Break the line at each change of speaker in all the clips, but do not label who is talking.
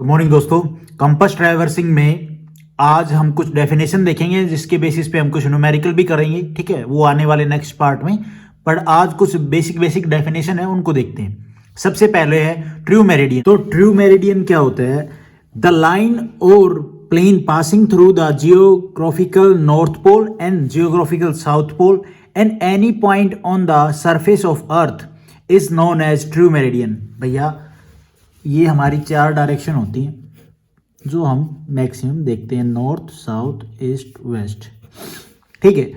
Good morning दोस्तों। Compass traversing में आज हम कुछ डेफिनेशन देखेंगे जिसके बेसिस पे हम कुछ न्यूमेरिकल भी करेंगे। ठीक है, वो आने वाले नेक्स्ट पार्ट में। पर आज कुछ बेसिक डेफिनेशन है, उनको देखते हैं। सबसे पहले है ट्रू मेरिडियन। तो ट्रू मेरिडियन क्या होता है? द लाइन और plane passing through the geographical north pole and geographical south pole and any point on the surface of earth is known as true meridian. भैया ये हमारी चार डायरेक्शन होती हैं जो हम मैक्सिमम देखते हैं, नॉर्थ, साउथ, ईस्ट, वेस्ट। ठीक है,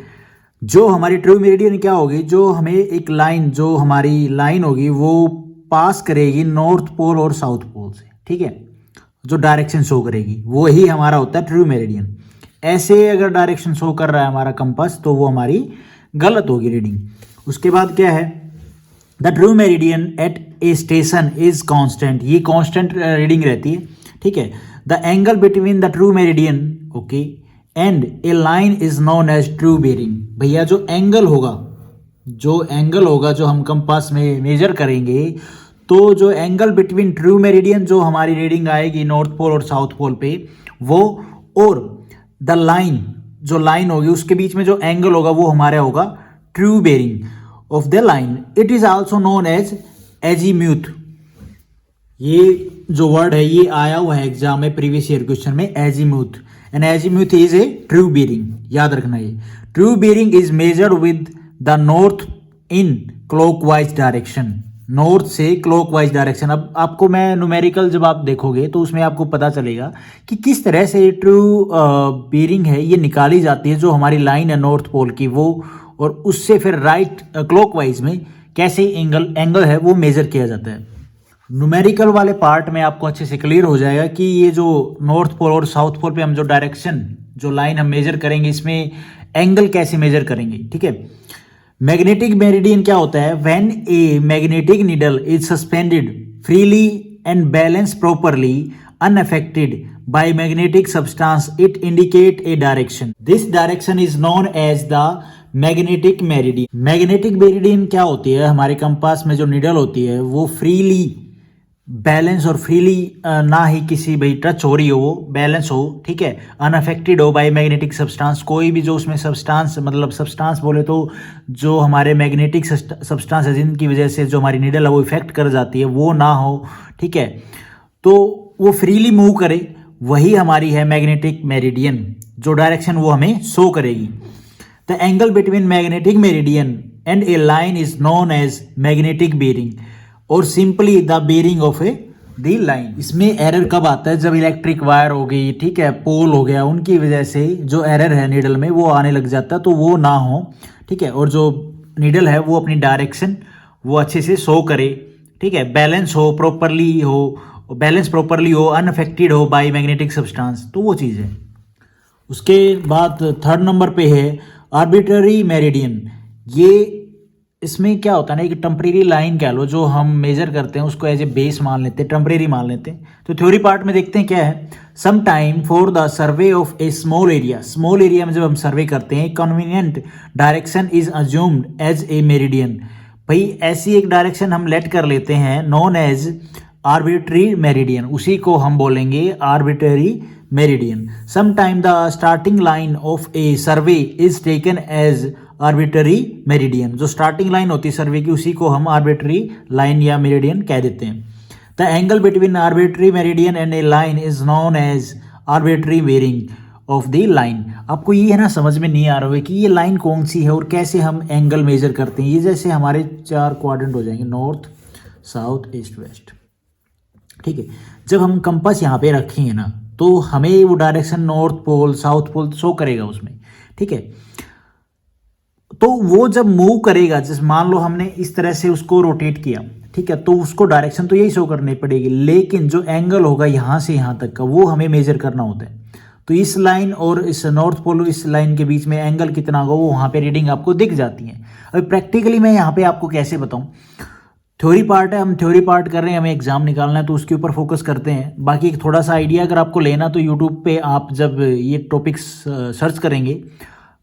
जो हमारी ट्रू मेरिडियन क्या होगी? जो हमें एक लाइन, जो हमारी लाइन होगी वो पास करेगी नॉर्थ पोल और साउथ पोल से। ठीक है, जो डायरेक्शन शो करेगी वो ही हमारा होता है ट्रू मेरिडियन। ऐसे अगर डायरेक्शन शो कर रहा है हमारा कंपास तो वो हमारी गलत होगी रीडिंग। उसके बाद क्या है? The true meridian at a station is constant. ये कांस्टेंट रीडिंग रहती है। ठीक है, the angle between the true meridian okay and a line is known as true bearing. भैया जो एंगल होगा जो हम कंपास में मेजर करेंगे, तो जो एंगल बिटवीन ट्रू मेरिडियन जो हमारी रीडिंग आएगी नॉर्थ पोल और साउथ पोल पे, वो और द लाइन, जो लाइन होगी उसके बीच में जो एंगल होगा वो हमारा होगा true bearing of the line. It is also known as azimuth. ये जो वर्ड है ये आया हुआ है एग्जाम में, प्रीवियस ईयर क्वेश्चन में, azimuth. And azimuth is a true bearing. याद रखना ये true bearing is measured with the north in clockwise direction. North से क्लॉकवाइज डायरेक्शन। अब आपको मैं न्यूमेरिकल जब आप देखोगे तो उसमें आपको पता चलेगा कि किस तरह से ट्रू बीरिंग है ये निकाली जाती है। जो हमारी लाइन है नॉर्थ पोल की वो, और उससे फिर राइट क्लॉकवाइज में कैसे एंगल है वो मेजर किया जाता है। न्यूमेरिकल वाले पार्ट में आपको अच्छे से क्लियर हो जाएगा कि ये जो नॉर्थ पोल और साउथ पोल पे हम जो डायरेक्शन, जो लाइन हम मेजर करेंगे, इसमें एंगल कैसे मेजर करेंगे। ठीक है, मैग्नेटिक मेरिडियन क्या होता है? When a magnetic needle is suspended freely and balance properly unaffected by magnetic substance, it indicate a direction. This direction is known as the magnetic meridian. Magnetic meridian क्या होती है? हमारे कंपास में जो needle होती है वो फ्रीली बैलेंस, और फ्रीली ना ही किसी भाई टच हो रही हो, वो बैलेंस हो। ठीक है, अनअफेक्टेड हो बाय मैग्नेटिक सब्सटेंस। कोई भी जो उसमें सब्सटेंस, मतलब सब्सटेंस बोले तो जो हमारे मैग्नेटिक सब्सटेंस है जिनकी वजह से जो हमारी नीडल है वो इफेक्ट कर जाती है, वो ना हो। ठीक है, तो वो फ्रीली मूव करे, वही हमारी है मैग्नेटिक मेरिडियन, जो डायरेक्शन वो हमें शो करेगी। The angle between magnetic meridian and a line is known as magnetic bearing और simply the bearing of a the line. इसमें एरर कब आता है? जब इलेक्ट्रिक वायर हो गई, ठीक है, पोल हो गया, उनकी वजह से जो एरर है नीडल में वो आने लग जाता है, तो वो ना हो। ठीक है, और जो नीडल है वो अपनी डायरेक्शन वो अच्छे से शो करे। ठीक है, बैलेंस प्रॉपरली हो, अनअफेक्टेड हो बाय मैग्नेटिक सब्सटेंस, तो वो चीज़ है। उसके बाद थर्ड नंबर पे है आर्बिट्ररी मेरिडियन। ये इसमें क्या होता है ना, एक टेम्परेरी लाइन कह लो जो हम मेजर करते हैं, उसको एज ए बेस मान लेते हैं, टेम्परेरी मान लेते हैं। तो थ्योरी पार्ट में देखते हैं क्या है। Some time for the survey of a small area में जब हम सर्वे करते हैं, convenient direction is assumed as a meridian. भाई ऐसी एक डायरेक्शन हम लेट कर लेते हैं नॉन एज आर्बिट्ररी मेरिडियन, उसी को हम बोलेंगे arbitrary meridian. Some time the starting line of a survey is taken as arbitrary meridian. जो स्टार्टिंग लाइन होती है सर्वे की, उसी को हम आर्बिट्ररी लाइन या मेरिडियन कह देते हैं। The angle between arbitrary meridian and a line is known as arbitrary bearing of the line. आपको ये है ना, समझ में नहीं आ रहा है कि ये लाइन कौन सी है और कैसे हम एंगल मेजर करते हैं। ये जैसे हमारे चार क्वाड्रेंट हो जाएंगे, नॉर्थ, साउथ, ईस्ट, वेस्ट। ठीक है, जब हम कंपास यहाँ पे रखेंगे ना तो हमें वो direction north pole, south pole show करेगा उसमें। ठीक है, तो वो जब मूव करेगा, जैसे मान लो हमने इस तरह से उसको रोटेट किया, ठीक है, तो उसको डायरेक्शन तो यही शो करनी पड़ेगी, लेकिन जो एंगल होगा यहाँ से यहाँ तक का वो हमें मेजर करना होता है। तो इस लाइन और इस नॉर्थ पोल, इस लाइन के बीच में एंगल कितना होगा वो वहाँ पे रीडिंग आपको दिख जाती है। अभी प्रैक्टिकली मैं यहाँ पे आपको कैसे बताऊँ? थ्योरी पार्ट है, हम थ्योरी पार्ट कर रहे हैं, हमें एग्जाम निकालना है तो उसके ऊपर फोकस करते हैं। बाकी एक थोड़ा सा आइडिया अगर आपको लेना तो यूट्यूब पे आप जब ये टॉपिक्स सर्च करेंगे,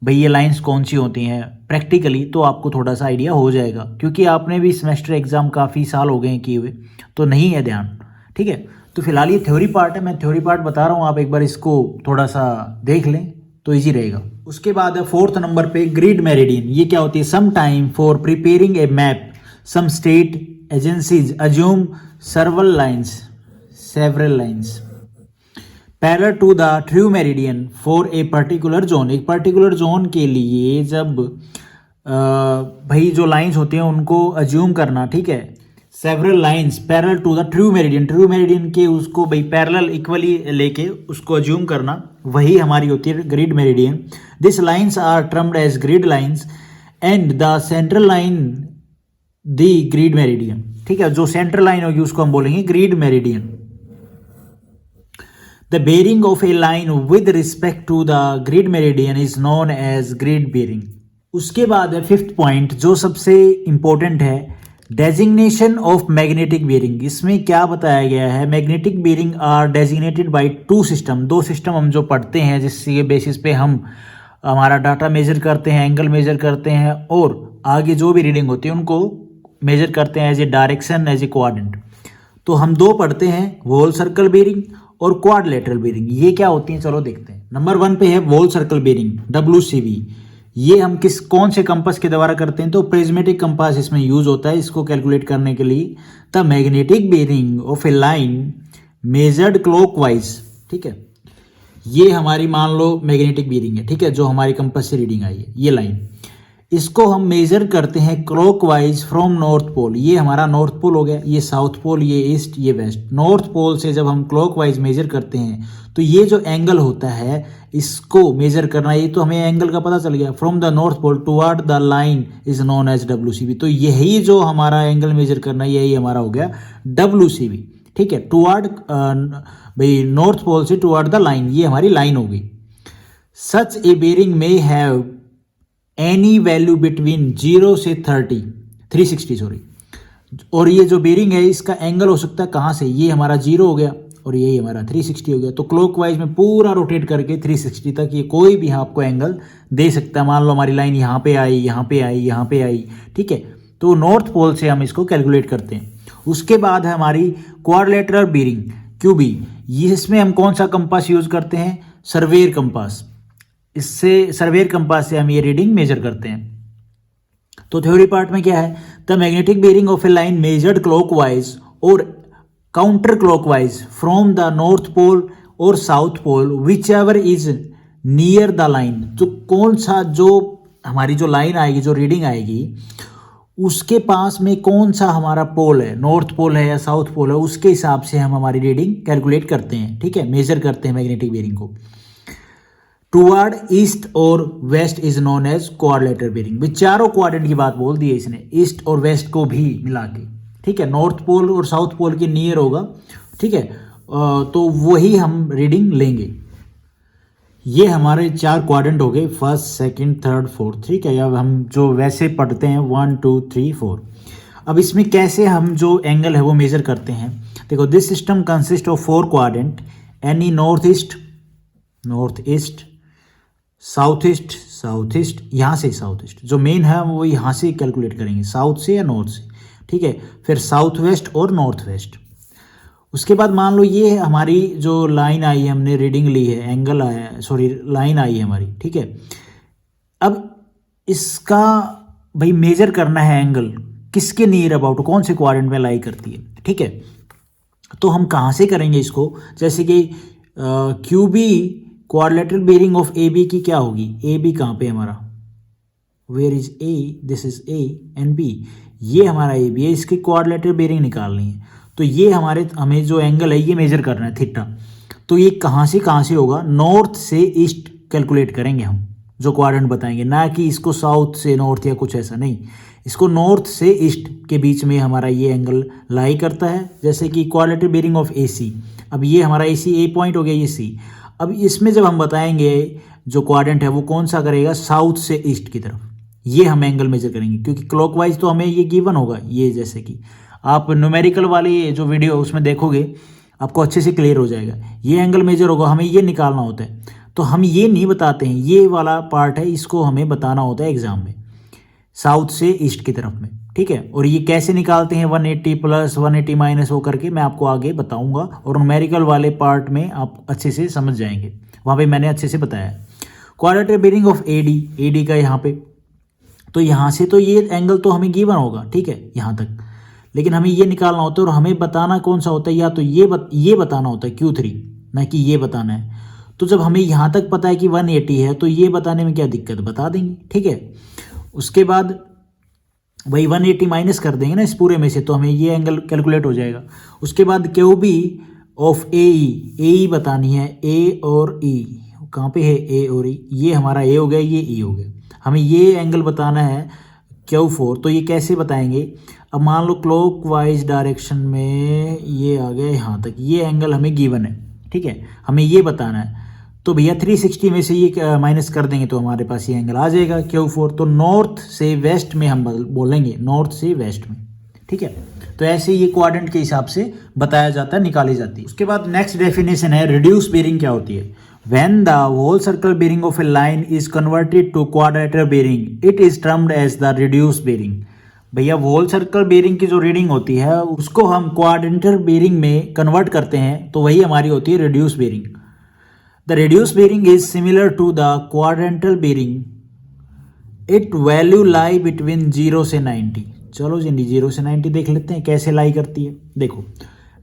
भाई ये लाइंस कौन सी होती हैं प्रैक्टिकली, तो आपको थोड़ा सा आइडिया हो जाएगा, क्योंकि आपने भी सेमेस्टर एग्जाम काफ़ी साल हो गए हैं किए हुए, तो नहीं है ध्यान। ठीक है, तो फिलहाल ये थ्योरी पार्ट है, मैं थ्योरी पार्ट बता रहा हूँ, आप एक बार इसको थोड़ा सा देख लें तो इजी रहेगा। उसके बाद है 4th नंबर पे ग्रिड मेरिडियन। ये क्या होती है? Some time for preparing a map some state agencies assume several lines parallel to the true meridian for a particular zone. एक पर्टिकुलर जोन के लिए जब भाई जो लाइंस होती हैं उनको अज्यूम करना, ठीक है, several lines parallel to the true meridian के उसको भाई पैरेलल इक्वली लेके उसको अज्यूम करना, वही हमारी होती है grid meridian. This lines are termed as grid lines and the central line the grid meridian. ठीक है, जो सेंट्रल लाइन होगी उसको हम बोलेंगे grid meridian. The bearing of a line with respect to the grid meridian is known as grid bearing. उसके बाद है 5th पॉइंट जो सबसे इंपॉर्टेंट है, डेजिग्नेशन ऑफ मैग्नेटिक बेयरिंग। इसमें क्या बताया गया है? Magnetic bearing are designated by 2 system. 2 system हम जो पढ़ते हैं जिसके बेसिस पे हम हमारा डाटा मेजर करते हैं, एंगल मेजर करते हैं और आगे जो भी रीडिंग होती है उनको मेजर करते हैं as a direction, as a coordinate. तो हम 2 पढ़ते हैं, वोल सर्कल बेयरिंग और क्वाड्रिलेटरल बेयरिंग। ये क्या होती हैं चलो देखते हैं। नंबर 1 पे है वोल सर्कल बेयरिंग, WCB। ये हम कौन से कंपास के द्वारा करते हैं? तो प्रिज्मेटिक कंपास इसमें यूज होता है इसको कैलकुलेट करने के लिए। The magnetic bearing of a line measured clockwise, ठीक है, ये हमारी मान लो मैग्नेटिक बेयरिंग है, ठीक है, जो हमारी कंपास से रीडिंग आई है ये लाइन, इसको हम मेजर करते हैं क्लॉकवाइज फ्रॉम नॉर्थ पोल। ये हमारा नॉर्थ पोल हो गया, ये साउथ पोल, ये ईस्ट, ये वेस्ट। नॉर्थ पोल से जब हम क्लॉकवाइज मेजर करते हैं तो ये जो एंगल होता है इसको मेजर करना, ये तो हमें एंगल का पता चल गया। From the north pole toward the line is known as WCB। तो यही जो हमारा एंगल मेजर करना यही हमारा हो गया WCB, ठीक है, टुवर्ड भाई नॉर्थ पोल से टुवर्ड द लाइन, ये हमारी लाइन हो गई। Such a bearing may have any value between 0 से 360 सॉरी। और ये जो बेयरिंग है इसका एंगल हो सकता है कहाँ से? ये हमारा 0 हो गया और यही हमारा 360 हो गया। तो क्लॉकवाइज में पूरा रोटेट करके 360 तक ये कोई भी आपको एंगल दे सकता है। मान लो हमारी लाइन यहाँ पे आई, यहाँ पे आई, यहाँ पे आई, ठीक है, तो नॉर्थ पोल से हम इसको कैलकुलेट करते हैं। उसके बाद है हमारी क्वाड्रिलेटरल बेयरिंग, QB। इसमें हम कौन सा कंपास यूज करते हैं? Surveyor compass. इससे सर्वेयर कंपास से हम ये रीडिंग मेजर करते हैं। तो थ्योरी पार्ट में क्या है? The magnetic bearing of a line measured clockwise और counter clockwise from the north pole और south pole whichever is near the line. तो कौन सा जो हमारी जो लाइन आएगी, जो रीडिंग आएगी, उसके पास में कौन सा हमारा पोल है, नॉर्थ पोल है या साउथ पोल है, उसके हिसाब से हम हमारी रीडिंग कैलकुलेट करते हैं, ठीक है, मेजर करते हैं मैग्नेटिक बेयरिंग को। टुवर्ड ईस्ट और west is known as quadrilateral bearing. चारों क्वाड्रेंट की बात बोल दी है इसने, ईस्ट और वेस्ट को भी मिला के, ठीक है, नॉर्थ पोल और साउथ पोल के नियर होगा, ठीक है, तो वही हम रीडिंग लेंगे। ये हमारे 4 क्वाड्रेंट हो गए, 1st, 2nd, 3rd, 4th, ठीक है। अब हम जो वैसे पढ़ते हैं 1 2 3 4। अब इसमें कैसे हम जो एंगल है वो मेजर करते हैं? देखो, this system consist of 4 quadrant, any north east, south east, यहाँ से साउथ ईस्ट, जो मेन है वो यहाँ से कैलकुलेट करेंगे, साउथ से या नॉर्थ से, ठीक है। फिर साउथ वेस्ट और नॉर्थ वेस्ट। उसके बाद मान लो ये हमारी जो लाइन आई है, हमने रीडिंग ली है, एंगल आया है, सॉरी लाइन आई है हमारी, ठीक है। अब इसका भाई मेजर करना है एंगल किसके नियर अबाउट, कौन से क्वाड्रेंट में लाई करती है, ठीक है। तो हम कहाँ से करेंगे इसको? जैसे कि QB quadrilateral bearing of AB की क्या होगी? AB कहाँ पे हमारा? Where is A? This is A and B। ये हमारा AB है, इसकी क्वाड्रिलेटरल बेयरिंग निकालनी है। तो ये हमें जो एंगल है ये मेजर करना है, थीटा। तो ये कहाँ से होगा? नॉर्थ से ईस्ट कैलकुलेट करेंगे हम, जो क्वाड्रेंट बताएंगे, ना कि इसको साउथ से नॉर्थ या कुछ ऐसा नहीं। इसको नॉर्थ से ईस्ट के बीच में हमारा ये एंगल लाई करता है। जैसे कि क्वाड्रिलेटरल बेयरिंग ऑफ AC, अब ये हमारा AC A पॉइंट हो गया, ये C। अब इसमें जब हम बताएंगे जो क्वाड्रेंट है वो कौन सा करेगा? साउथ से ईस्ट की तरफ, ये हम एंगल मेजर करेंगे, क्योंकि क्लॉकवाइज तो हमें ये गिवन होगा। ये जैसे कि आप न्यूमेरिकल वाली जो वीडियो उसमें देखोगे आपको अच्छे से क्लियर हो जाएगा। ये एंगल मेजर होगा, हमें ये निकालना होता है। तो हम ये नहीं बताते हैं, ये वाला पार्ट है, इसको हमें बताना होता है एग्जाम में, साउथ से ईस्ट की तरफ में, ठीक है। और ये कैसे निकालते हैं 180 प्लस 180 माइनस हो करके, मैं आपको आगे बताऊंगा और न्यूमेरिकल वाले पार्ट में आप अच्छे से समझ जाएंगे, वहाँ पे मैंने अच्छे से बताया। क्वाड्रेटिक बेरिंग ऑफ एडी का यहाँ पे, तो यहाँ से तो ये एंगल तो हमें गिवन होगा, ठीक है, यहाँ तक, लेकिन हमें ये निकालना होता है और हमें बताना कौन सा होता है, या तो ये बताना होता है Q3, ना कि ये बताना है। तो जब हमें यहाँ तक पता है कि 180 है तो ये बताने में क्या दिक्कत, बता देंगे, ठीक है। उसके बाद वही 180 माइनस कर देंगे ना इस पूरे में से, तो हमें ये एंगल कैलकुलेट हो जाएगा। उसके बाद QB ऑफ AE बतानी है, A और E कहाँ पे है, A और E, ये हमारा A हो गया, ये E हो गया। हमें ये एंगल बताना है Q4, तो ये कैसे बताएंगे, अब मान लो क्लॉकवाइज डायरेक्शन में ये आ गया यहाँ तक, ये एंगल हमें गिवन है, ठीक है, हमें ये बताना है। तो भैया 360 में से ये माइनस कर देंगे तो हमारे पास ये एंगल आ जाएगा Q4। तो नॉर्थ से वेस्ट में हम बोलेंगे, नॉर्थ से वेस्ट में, ठीक है। तो ऐसे ये क्वाड्रेंट के हिसाब से बताया जाता है, निकाली जाती है। उसके बाद नेक्स्ट डेफिनेशन है रिड्यूस बेरिंग क्या होती है। When the whole circle bearing of a line is converted to quadrilateral bearing, it is termed as the reduced bearing। भैया होल सर्कल बेरिंग की जो रीडिंग होती है उसको हम क्वाड्रेंटल बेरिंग में कन्वर्ट करते हैं, तो वही हमारी होती है reduce bearing. The reduce bearing is similar to the quadrantal bearing, it value lie between 0 से 90। चलो जी 0 से 90 देख लेते हैं कैसे लाई करती है। देखो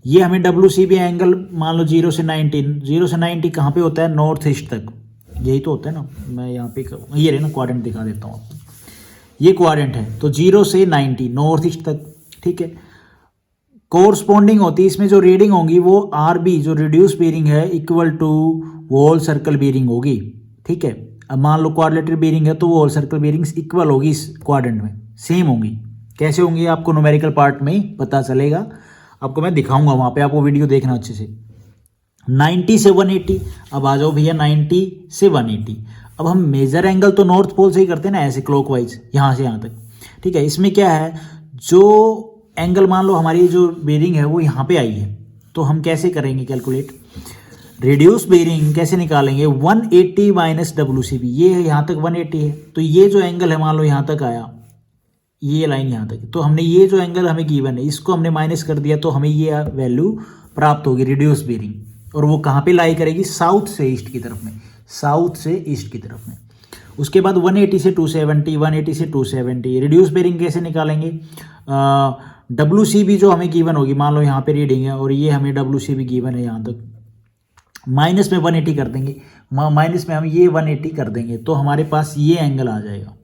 ये हमें WCB एंगल मान लो 0 से 90 कहाँ पे होता है, नॉर्थ ईस्ट तक, यही तो होता है ना। मैं यहाँ पे ये रहे ना क्वाड्रेंट दिखा देता हूँ आपको, ये क्वाड्रेंट है, तो 0 से 90 नॉर्थ ईस्ट तक, ठीक है। कोरस्पॉन्डिंग होती है इसमें जो रीडिंग होगी वो RB जो रिड्यूस बेरिंग है equal to whole circle bearing होगी, ठीक है। अब मान लो क्वाड्रिलेटरल बेरिंग है तो वो होल सर्कल बेरिंग्स इक्वल होगी इस क्वाड्रेंट में, सेम होंगी। कैसे होंगी आपको न्यूमेरिकल पार्ट में पता चलेगा, आपको मैं दिखाऊंगा वहाँ पे, आपको वीडियो देखना अच्छे से। 90 से 180, अब आ जाओ भैया 90 से 180। अब हम मेजर एंगल तो नॉर्थ पोल से ही करते हैं ना, ऐसे क्लॉकवाइज यहाँ से यहाँ तक, ठीक है। इसमें क्या है, जो एंगल मान लो हमारी जो बेरिंग है वो यहाँ पे आई है, तो हम कैसे करेंगे कैलकुलेट, रिड्यूस बेरिंग कैसे निकालेंगे, 180 माइनस WCB, ये है यहाँ तक 180 है, तो ये जो एंगल है मान लो यहाँ तक आया, ये लाइन यहाँ तक, तो हमने ये जो एंगल हमें गिवन है इसको हमने माइनस कर दिया, तो हमें ये वैल्यू प्राप्त होगी रिड्यूस बेरिंग। और वो कहाँ पे लाई करेगी, साउथ से ईस्ट की तरफ में, साउथ से ईस्ट की तरफ में। उसके बाद 180 से 270, 180 से 270 रिड्यूस बेरिंग कैसे निकालेंगे, WCB जो हमें गिवन होगी, मान लो यहाँ पे रीडिंग है और ये हमें WCB गिवन है यहाँ तक, माइनस में 180 कर देंगे, माइनस में हम ये 180 कर देंगे, तो हमारे पास ये एंगल आ जाएगा।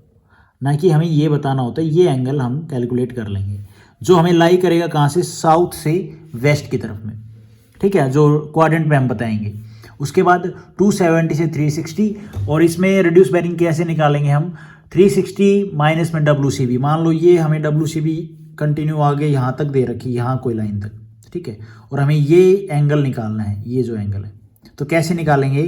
ना कि हमें ये बताना होता है, ये एंगल हम कैलकुलेट कर लेंगे, जो हमें लाई करेगा कहाँ से, साउथ से वेस्ट की तरफ में, ठीक है, जो क्वाड्रेंट में हम बताएंगे। उसके बाद 270 से 360, और इसमें रिड्यूस बेरिंग कैसे निकालेंगे हम, 360 माइनस में WCB, मान लो ये हमें WCB कंटिन्यू आगे यहाँ तक दे रखी, यहाँ कोई लाइन तक, ठीक है, और हमें ये एंगल निकालना है, ये जो एंगल है, तो कैसे निकालेंगे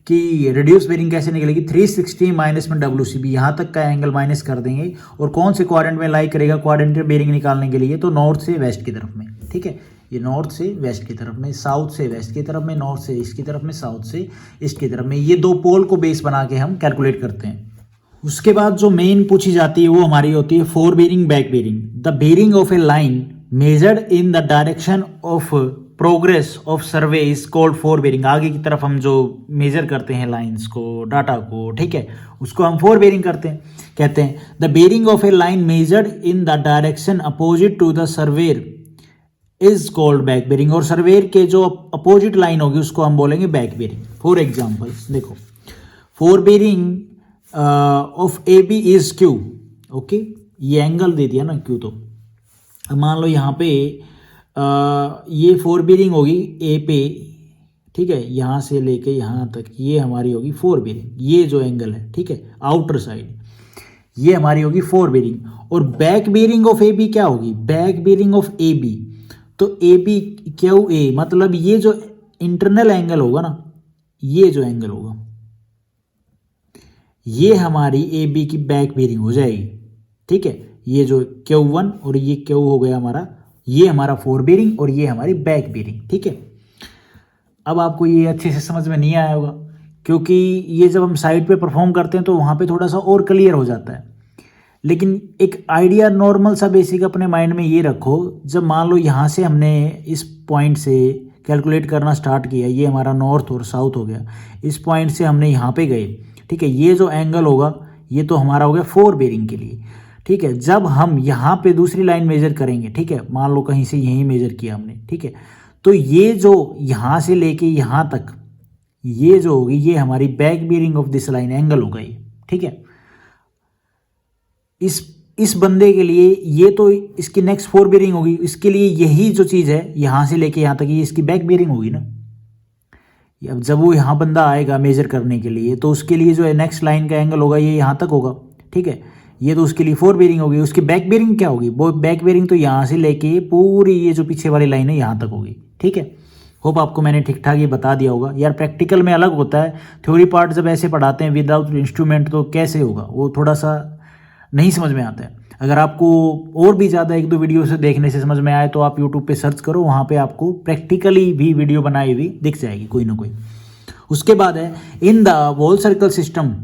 कि रिड्यूस बेरिंग कैसे निकलेगी, 360 माइनस में WCB, यहाँ तक का एंगल माइनस कर देंगे, और कौन से क्वाड्रेंट में लाई करेगा क्वाड्रेंटल बेरिंग निकालने के लिए, तो नॉर्थ से वेस्ट की तरफ में, ठीक है, ये नॉर्थ से वेस्ट की तरफ में, साउथ से वेस्ट की तरफ में, नॉर्थ से ईस्ट की तरफ में, साउथ से ईस्ट की तरफ में, ये दो पोल को बेस बना के हम कैलकुलेट करते हैं। उसके बाद जो मेन पूछी जाती है वो हमारी होती है fore bearing back bearing. The bearing of a line measured in the direction of progress of survey is called fore bearing. आगे की तरफ हम जो मेजर करते हैं लाइंस को, डाटा को, ठीक है, उसको हम फोर बेरिंग करते हैं, कहते हैं। The bearing of a line measured in the direction opposite to the surveyor is called back bearing. और सर्वेयर के जो अपोजिट लाइन होगी उसको हम बोलेंगे बैक बेरिंग। फॉर एग्जाम्पल देखो, fore bearing of A B is Q, okay, ये angle दे दिया ना क्यू, तो अब मान लो यहाँ पे ये फोर बेरिंग होगी ए पे, ठीक है, यहाँ से लेके यहाँ तक ये हमारी होगी फोर बेरिंग, ये जो एंगल है, ठीक है, आउटर साइड, ये हमारी होगी फोर बेरिंग। और back bearing of A B क्या होगी, back bearing of A B, तो ए बी क्यू ए, मतलब ये जो इंटरनल एंगल होगा ना, ये जो एंगल होगा, ये हमारी ए बी की बैक बेरिंग हो जाएगी, ठीक है। ये जो Q1 और ये Q हो गया हमारा, ये हमारा फोर बेरिंग और ये हमारी बैक बेरिंग, ठीक है। अब आपको ये अच्छे से समझ में नहीं आया होगा, क्योंकि ये जब हम साइड पे परफॉर्म करते हैं तो वहाँ पे थोड़ा सा और क्लियर हो जाता है। लेकिन एक आइडिया नॉर्मल सा बेसिक अपने माइंड में ये रखो, जब मान लो यहाँ से हमने इस पॉइंट से कैलकुलेट करना स्टार्ट किया, ये हमारा नॉर्थ और साउथ हो गया, इस पॉइंट से हमने यहाँ पे गए, ठीक है, ये जो एंगल होगा ये तो हमारा हो गया 4 बेरिंग के लिए, ठीक है। जब हम यहाँ पे दूसरी लाइन मेजर करेंगे, ठीक है, मान लो कहीं से यहीं मेजर किया हमने, ठीक है, तो ये जो यहाँ से लेके यहाँ तक ये जो होगी ये हमारी back bearing of this line angle होगा ये, ठीक है। इस बंदे के लिए ये तो इसकी नेक्स्ट 4 बेरिंग होगी, इसके लिए यही जो चीज़ है यहाँ से लेके यहाँ तक ये इसकी बैक बेरिंग होगी ना। अब जब वो यहाँ बंदा आएगा मेजर करने के लिए तो उसके लिए जो है नेक्स्ट लाइन का एंगल होगा ये यहाँ तक होगा, ठीक है, ये तो उसके लिए 4 बेरिंग होगी। उसकी बैक बेरिंग क्या होगी, वो बैक बेरिंग तो यहाँ से लेके पूरी ये जो पीछे वाली लाइन है यहाँ तक होगी, ठीक है। होप आपको मैंने ठीक ठाक ये बता दिया होगा यार। प्रैक्टिकल में अलग होता है, थ्योरी पार्ट जब ऐसे पढ़ाते हैं विदाउट इंस्ट्रूमेंट तो कैसे होगा, वो थोड़ा सा नहीं समझ में आता है। अगर आपको और भी ज़्यादा 1-2 वीडियो से देखने से समझ में आए तो आप यूट्यूब पे सर्च करो, वहाँ पे आपको प्रैक्टिकली भी वीडियो बनाई हुई दिख जाएगी कोई ना कोई। उसके बाद है in the whole circle system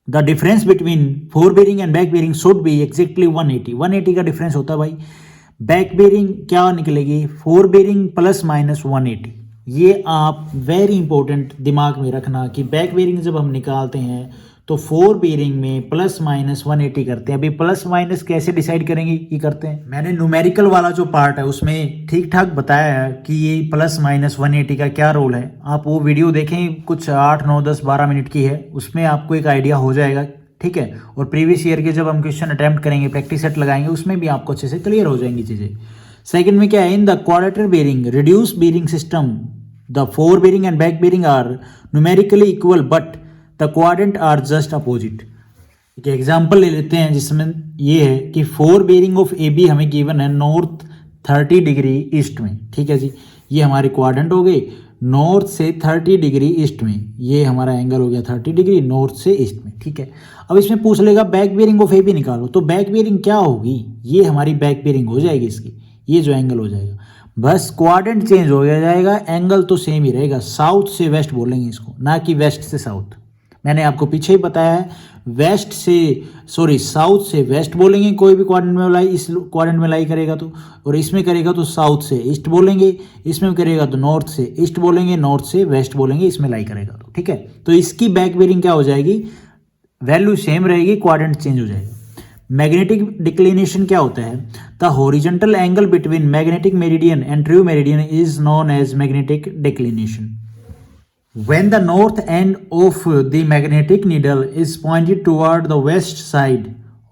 the difference between 4 bearing and back bearing should be exactly 180 का डिफरेंस होता है भाई। बैक बेरिंग क्या निकलेगी, 4 बेरिंग प्लस माइनस 180। ये आप वेरी इंपॉर्टेंट दिमाग में रखना कि बैक बेरिंग जब हम निकालते हैं तो 4 बेरिंग में प्लस माइनस 180 करते हैं। अभी प्लस माइनस कैसे डिसाइड करेंगे ये करते हैं, मैंने न्यूमेरिकल वाला जो पार्ट है उसमें ठीक ठाक बताया है कि ये प्लस माइनस 180 का क्या रोल है। आप वो वीडियो देखें, कुछ 8, 9, 10, 12 मिनट की है, उसमें आपको एक आइडिया हो जाएगा, ठीक है। और प्रीवियस ईयर के जब हम क्वेश्चन अटैम्प्ट करेंगे, प्रैक्टिस सेट लगाएंगे, उसमें भी आपको अच्छे से क्लियर हो जाएंगी चीज़ें। सेकंड में क्या है, in the quadrature bearing reduce bearing system the 4 bearing and back bearing are numerically equal but the quadrant are just opposite. एक एग्जाम्पल ले लेते हैं जिसमें ये है कि 4 बेरिंग ऑफ ए बी हमें गिवन है नॉर्थ 30 डिग्री ईस्ट में, ठीक है जी। ये हमारे क्वाड्रेंट हो गए नॉर्थ से 30 डिग्री ईस्ट में, ये हमारा एंगल हो गया 30 डिग्री नॉर्थ से ईस्ट में, ठीक है। अब इसमें पूछ लेगा back bearing of A B निकालो, तो बैक बेरिंग क्या होगी, ये हमारी बैक बेरिंग हो जाएगी इसकी, ये जो एंगल हो जाएगा, बस क्वाड्रेंट चेंज हो जाएगा, एंगल तो सेम ही रहेगा। साउथ से वेस्ट बोलेंगे इसको, ना कि वेस्ट से साउथ। मैंने आपको पीछे ही बताया है, साउथ से वेस्ट बोलेंगे कोई भी क्वाड्रेंट में लाई, इस क्वाड्रेंट में लाई करेगा तो, और इसमें करेगा तो साउथ से ईस्ट बोलेंगे, इसमें करेगा तो नॉर्थ से ईस्ट बोलेंगे, नॉर्थ से वेस्ट बोलेंगे, इसमें लाई करेगा तो, ठीक है। तो इसकी बैक बेरिंग क्या हो जाएगी, वैल्यू सेम रहेगी, क्वाड्रेंट चेंज हो जाएगा। मैग्नेटिक डिक्लिनेशन क्या होता है, the horizontal angle between magnetic meridian and true meridian is known as magnetic declination. When the north end of the magnetic needle is pointed toward the west side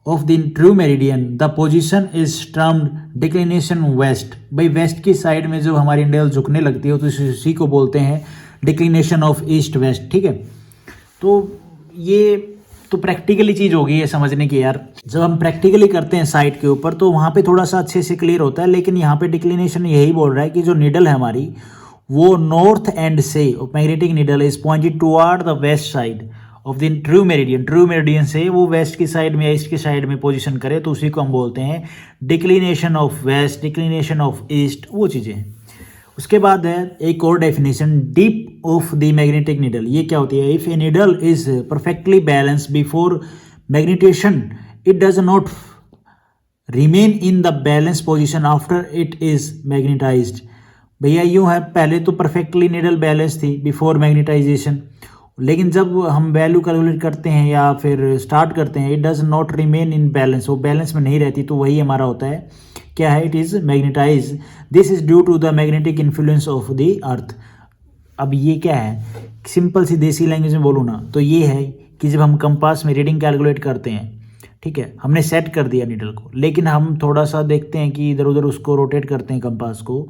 of the true meridian, the position is termed declination west। भाई waste की side में जब हमारी needle झुकने लगती है तो इसी को बोलते हैं declination of east west, ठीक है। तो ये तो प्रैक्टिकली चीज़ होगी ये समझने की यार। जब हम प्रैक्टिकली करते हैं साइड के ऊपर तो वहाँ पे थोड़ा सा अच्छे से क्लियर होता है, लेकिन यहाँ पे डिक्लिनेशन यही बोल रहा है कि जो नीडल है हमारी वो नॉर्थ एंड से magnetic needle is pointed toward the west side of the true meridian. True meridian से वो वेस्ट की साइड में या ईस्ट की साइड में पोजीशन करे तो उसी को हम बोलते हैं declination of west, declination of east, वो चीज़ें। उसके बाद है एक और definition, dip of the magnetic needle. ये क्या होती है, if a needle is perfectly balance before magnetization it does not remain in the balance position after it is magnetized. भैया यूँ है, पहले तो परफेक्टली नीडल बैलेंस थी बिफोर मैग्नेटाइजेशन, लेकिन जब हम वैल्यू कैलकुलेट करते हैं या फिर स्टार्ट करते हैं it does not remain in balance, वो बैलेंस में नहीं रहती, तो वही हमारा होता है क्या है, it is magnetize. This is due to the magnetic influence of the earth. अब ये क्या है, सिंपल सी देसी लैंग्वेज में बोलूँ ना तो ये है कि जब हम कंपास में रीडिंग कैलकुलेट करते हैं, ठीक है, हमने सेट कर दिया नीडल को, लेकिन हम थोड़ा सा देखते हैं कि इधर उधर उसको रोटेट करते हैं कंपास को,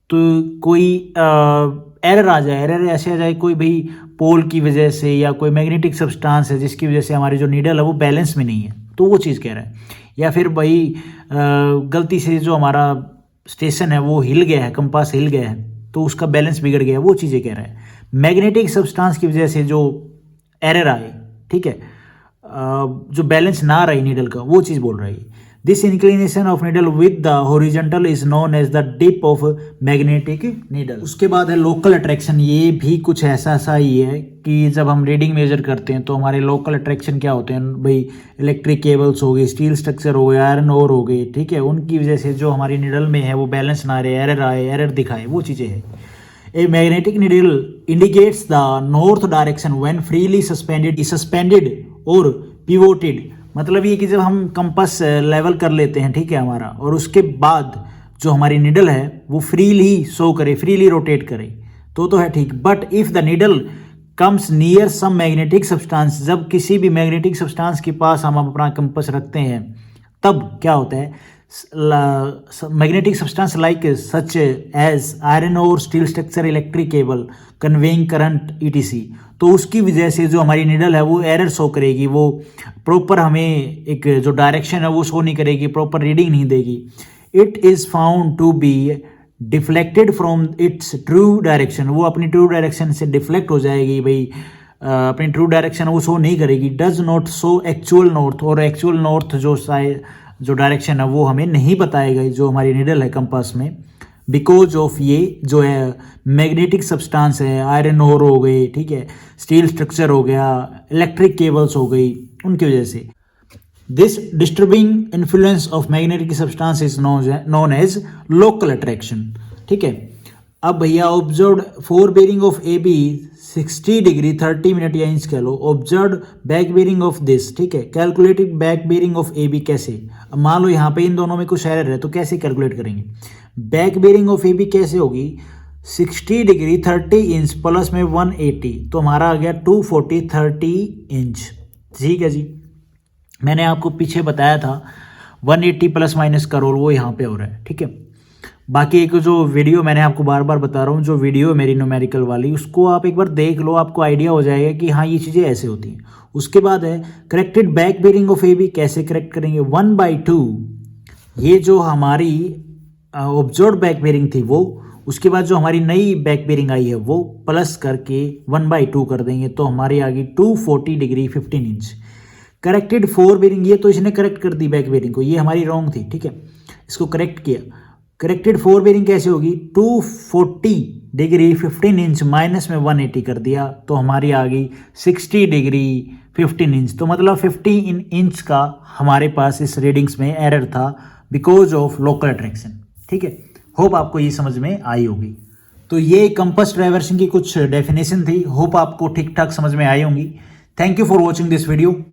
तो कोई एरर आ जाए, एरर ऐसे आ जाए कोई भाई पोल की वजह से या कोई मैग्नेटिक सब्सटेंस है जिसकी वजह से हमारी जो नीडल है वो बैलेंस में नहीं है, तो वो चीज़ कह रहा है। या फिर भाई गलती से जो हमारा स्टेशन है वो हिल गया है, कंपास हिल गया है तो उसका बैलेंस बिगड़ गया, वो चीज़ें कह रहा है। मैग्नेटिक सब्सटेंस की वजह से जो एरर आए, ठीक है, जो बैलेंस ना रही नीडल का, वो चीज़ बोल रहा है। This inclination of needle with the horizontal is known as the dip of magnetic needle. उसके बाद है लोकल अट्रैक्शन। ये भी कुछ ऐसा ही है कि जब हम रीडिंग मेजर करते हैं तो हमारे लोकल अट्रैक्शन क्या होते हैं भाई, इलेक्ट्रिक केबल्स हो गए, स्टील स्ट्रक्चर हो गए, आयरन ओर हो गए, ठीक है, उनकी वजह से जो हमारी नीडल में है वो बैलेंस ना रहे, एरर आए, एरर दिखाए, वो चीज़ें हैं। A magnetic needle indicates the north direction when freely suspended or pivoted। मतलब ये कि जब हम कंपास लेवल कर लेते हैं, ठीक है, हमारा, और उसके बाद जो हमारी निडल है वो फ्रीली शो करे, फ्रीली रोटेट करे तो है ठीक। But if the needle comes near some magnetic substance, जब किसी भी मैग्नेटिक सब्सटेंस के पास हम अपना कंपास रखते हैं तब क्या होता है, magnetic substance like such as iron ore, steel structure, electric cable, conveying current etc, तो उसकी वजह से जो हमारी निडल है वो एरर शो करेगी, वो प्रॉपर हमें एक जो डायरेक्शन है वो शो नहीं करेगी, प्रॉपर रीडिंग नहीं देगी। It is found to be deflected from its true direction, वो अपनी ट्रू डायरेक्शन से डिफ्लेक्ट हो जाएगी भाई, अपनी ट्रू डायरेक्शन वो शो नहीं करेगी। Does not show actual north, और एक्चुअल नॉर्थ जो डायरेक्शन है वो हमें नहीं बताएगा जो हमारी निडल है कंपास में, बिकॉज ऑफ ये जो है मैग्नेटिक सब्सटेंस है, आयरन ओर हो गई, ठीक है, स्टील स्ट्रक्चर हो गया, इलेक्ट्रिक केबल्स हो गई, उनकी वजह से। This disturbing influence of magnetic substance is known as local attraction, ठीक है। अब भैया observe fore bearing of A B 60 degree 30 minute या इंच कह लो, observe back bearing of this, ठीक है, calculating back bearing of A B कैसे। अब मान लो यहाँ पे इन दोनों में कुछ एरर है तो कैसे कैलकुलेट करेंगे। Back bearing of A B कैसे होगी, 60 डिग्री 30 इंच प्लस में 180, तो हमारा आ गया 240 30 इंच, ठीक है जी। मैंने आपको पीछे बताया था 180 प्लस माइनस का रोल वो यहाँ पे हो रहा है, ठीक है। बाकी एक जो वीडियो मैंने आपको बार बार बता रहा हूँ, जो वीडियो है मेरी न्यूमेरिकल वाली, उसको आप एक बार देख लो, आपको आइडिया हो जाएगा कि हाँ ये चीज़ें ऐसे होती हैं। उसके बाद है corrected back bearing of A B, कैसे करेक्ट करेंगे, 1/2 ये जो हमारी ऑब्जर्व बैक बेरिंग थी वो, उसके बाद जो हमारी नई बैक बेरिंग आई है वो प्लस करके 1/2 कर देंगे तो हमारी आ गई 240 degree 15 inch. Corrected fore bearing, ये तो इसने करेक्ट कर दी बैक बेरिंग को, ये हमारी रॉन्ग थी, ठीक है, इसको करेक्ट किया। करेक्टेड फोर बेरिंग कैसे होगी, 240 डिग्री 15 इंच माइनस में 180 कर दिया तो हमारी आ गई 60 डिग्री 15 इंच। तो मतलब 15 इंच का हमारे पास इस रीडिंग्स में एरर था बिकॉज ऑफ लोकल अट्रैक्शन, ठीक है। होप आपको ये समझ में आई होगी। तो ये कंपास ट्रैवर्सिंग की कुछ डेफिनेशन थी, होप आपको ठीक ठाक समझ में आई होंगी। Thank you for watching this video.